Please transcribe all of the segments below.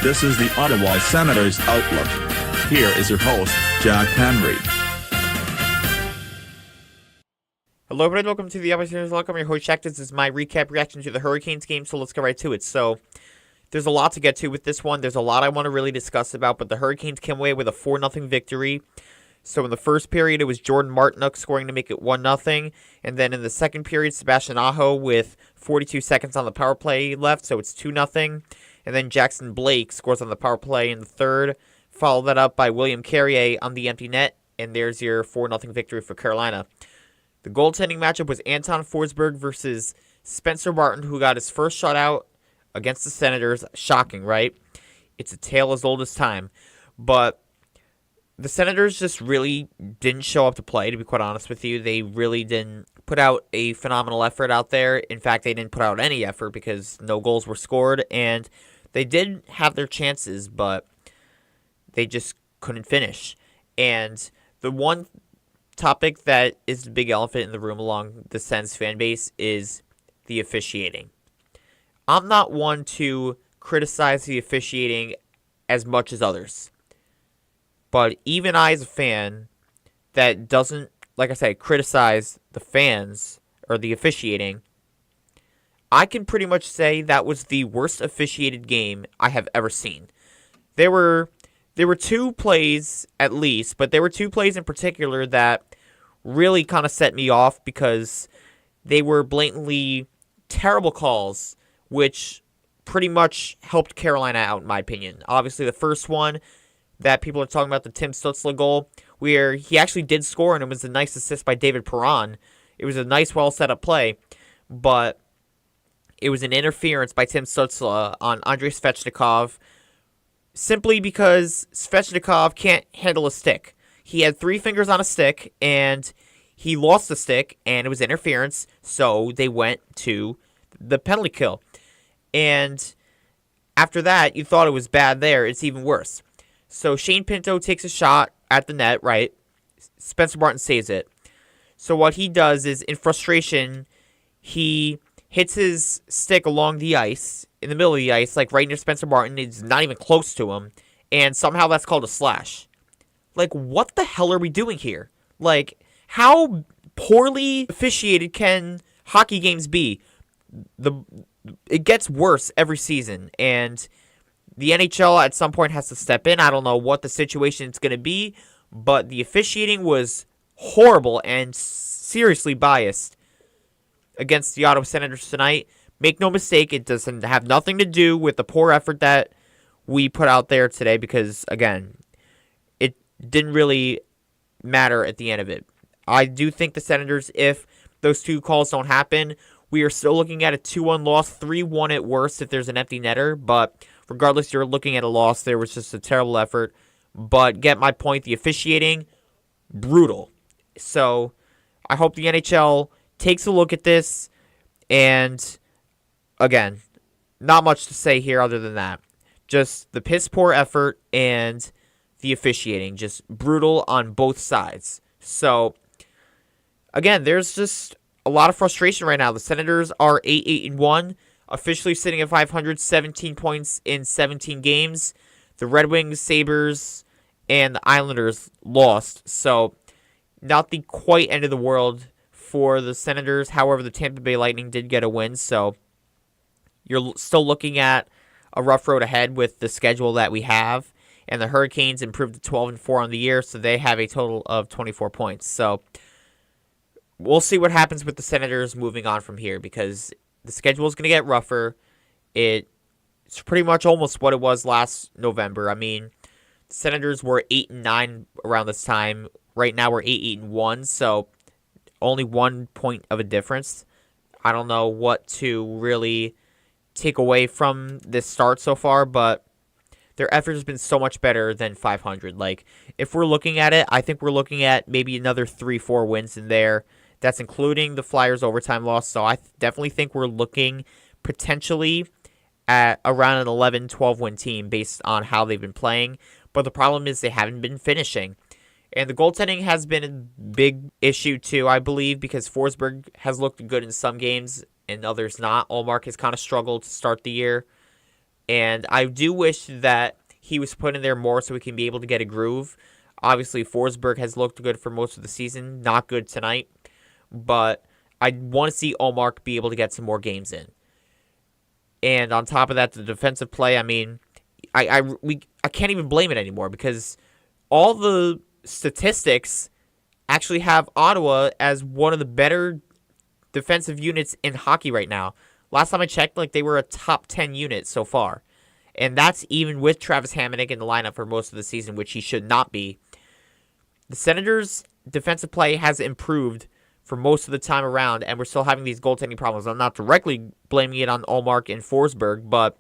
This is the Ottawa Senators Outlook. Here is your host, Jack Henry. Hello everybody, welcome to the Ottawa Senators Outlook. I'm your host, Jack. This is my recap reaction to the Hurricanes game, so let's get right to it. So, there's a lot to get to with this one. There's a lot I want to really discuss about, but the Hurricanes came away with a 4-0 victory. So in the first period, it was Jordan Martinook scoring to make it 1-0. And then in the second period, Sebastian Aho with 42 seconds on the power play left, so it's 2-0. And then Jackson Blake scores on the power play in the third. Follow that up by William Carrier on the empty net. And there's your 4-0 victory for Carolina. The goaltending matchup was Anton Forsberg versus Spencer Martin, who got his first shutout against the Senators. Shocking, right? It's a tale as old as time. But the Senators just really didn't show up to play, to be quite honest with you. They really didn't put out a phenomenal effort out there. In fact, they didn't put out any effort because no goals were scored. And they did have their chances, but they just couldn't finish. And the one topic that is the big elephant in the room along the Sens fan base is the officiating. I'm not one to criticize the officiating as much as others. But even I, as a fan that doesn't, like I said, criticize the fans or the officiating, I can pretty much say that was the worst officiated game I have ever seen. There were two plays at least, but there were two plays in particular that really kind of set me off because they were blatantly terrible calls, which pretty much helped Carolina out, in my opinion. Obviously, the first one that people are talking about, the Tim Stützle goal, where he actually did score, and it was a nice assist by David Perron. It was a nice, well-set-up play, but it was an interference by Tim Stützle on Andrei Svechnikov, simply because Svechnikov can't handle a stick. He had 3 fingers on a stick, and he lost the stick, and it was interference, so they went to the penalty kill. And after that, you thought it was bad there. It's even worse. So Shane Pinto takes a shot at the net, right? Spencer Martin saves it. So what he does is, in frustration, he hits his stick along the ice, in the middle of the ice, like right near Spencer Martin. It's not even close to him. And somehow that's called a slash. Like, what the hell are we doing here? Like, how poorly officiated can hockey games be? It gets worse every season, and the NHL at some point has to step in. I don't know what the situation is going to be, but the officiating was horrible and seriously biased against the Ottawa Senators tonight. Make no mistake, it doesn't have nothing to do with the poor effort that we put out there today because, again, it didn't really matter at the end of it. I do think the Senators, if those two calls don't happen, we are still looking at a 2-1 loss, 3-1 at worst if there's an empty netter, but regardless, you're looking at a loss. There was just a terrible effort. But get my point, the officiating, brutal. So I hope the NHL takes a look at this. And again, not much to say here other than that. Just the piss poor effort and the officiating. Just brutal on both sides. So again, there's just a lot of frustration right now. The Senators are 8-1. Officially sitting at 500, 17 points in 17 games. The Red Wings, Sabres, and the Islanders lost. So, not the quite end of the world for the Senators. However, the Tampa Bay Lightning did get a win. So, you're still looking at a rough road ahead with the schedule that we have. And the Hurricanes improved to 12-4 on the year. So, they have a total of 24 points. So, we'll see what happens with the Senators moving on from here because the schedule is going to get rougher. It's pretty much almost what it was last November. I mean, the Senators were 8-9 around this time. Right now we're 8-1, so only 1 point of a difference. I don't know what to really take away from this start so far, but their effort has been so much better than 500. Like, if we're looking at it, I think we're looking at maybe another 3-4 wins in there. That's including the Flyers' overtime loss. So I definitely think we're looking potentially at around an 11-12 win team based on how they've been playing. But the problem is they haven't been finishing. And the goaltending has been a big issue too, I believe, because Forsberg has looked good in some games and others not. Ullmark has kind of struggled to start the year. And I do wish that he was put in there more so we can be able to get a groove. Obviously, Forsberg has looked good for most of the season. Not good tonight. But I want to see Ullmark be able to get some more games in. And on top of that, the defensive play, I mean, I can't even blame it anymore because all the statistics actually have Ottawa as one of the better defensive units in hockey right now. Last time I checked, they were a top 10 unit so far. And that's even with Travis Hamonic in the lineup for most of the season, which he should not be. The Senators' defensive play has improved for most of the time around, and we're still having these goaltending problems. I'm not directly blaming it on Ullmark and Forsberg, but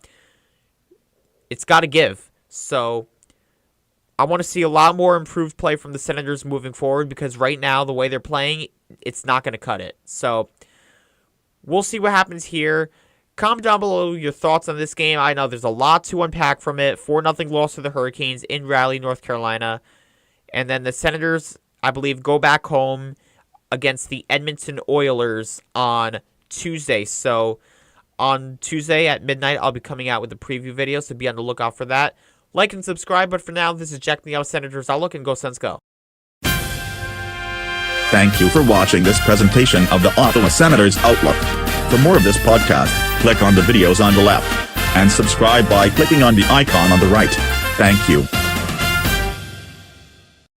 it's got to give. So I want to see a lot more improved play from the Senators moving forward because right now, the way they're playing, it's not going to cut it. So we'll see what happens here. Comment down below your thoughts on this game. I know there's a lot to unpack from it. 4-0 loss to the Hurricanes in Raleigh, North Carolina. And then the Senators, I believe, go back home against the Edmonton Oilers on Tuesday. So on Tuesday at midnight, I'll be coming out with a preview video, so be on the lookout for that. Like and subscribe, but for now, this is Jack from the Ottawa Senators Outlook, and go Sens go. Thank you for watching this presentation of the Ottawa Senators Outlook. For more of this podcast, click on the videos on the left, and subscribe by clicking on the icon on the right. Thank you.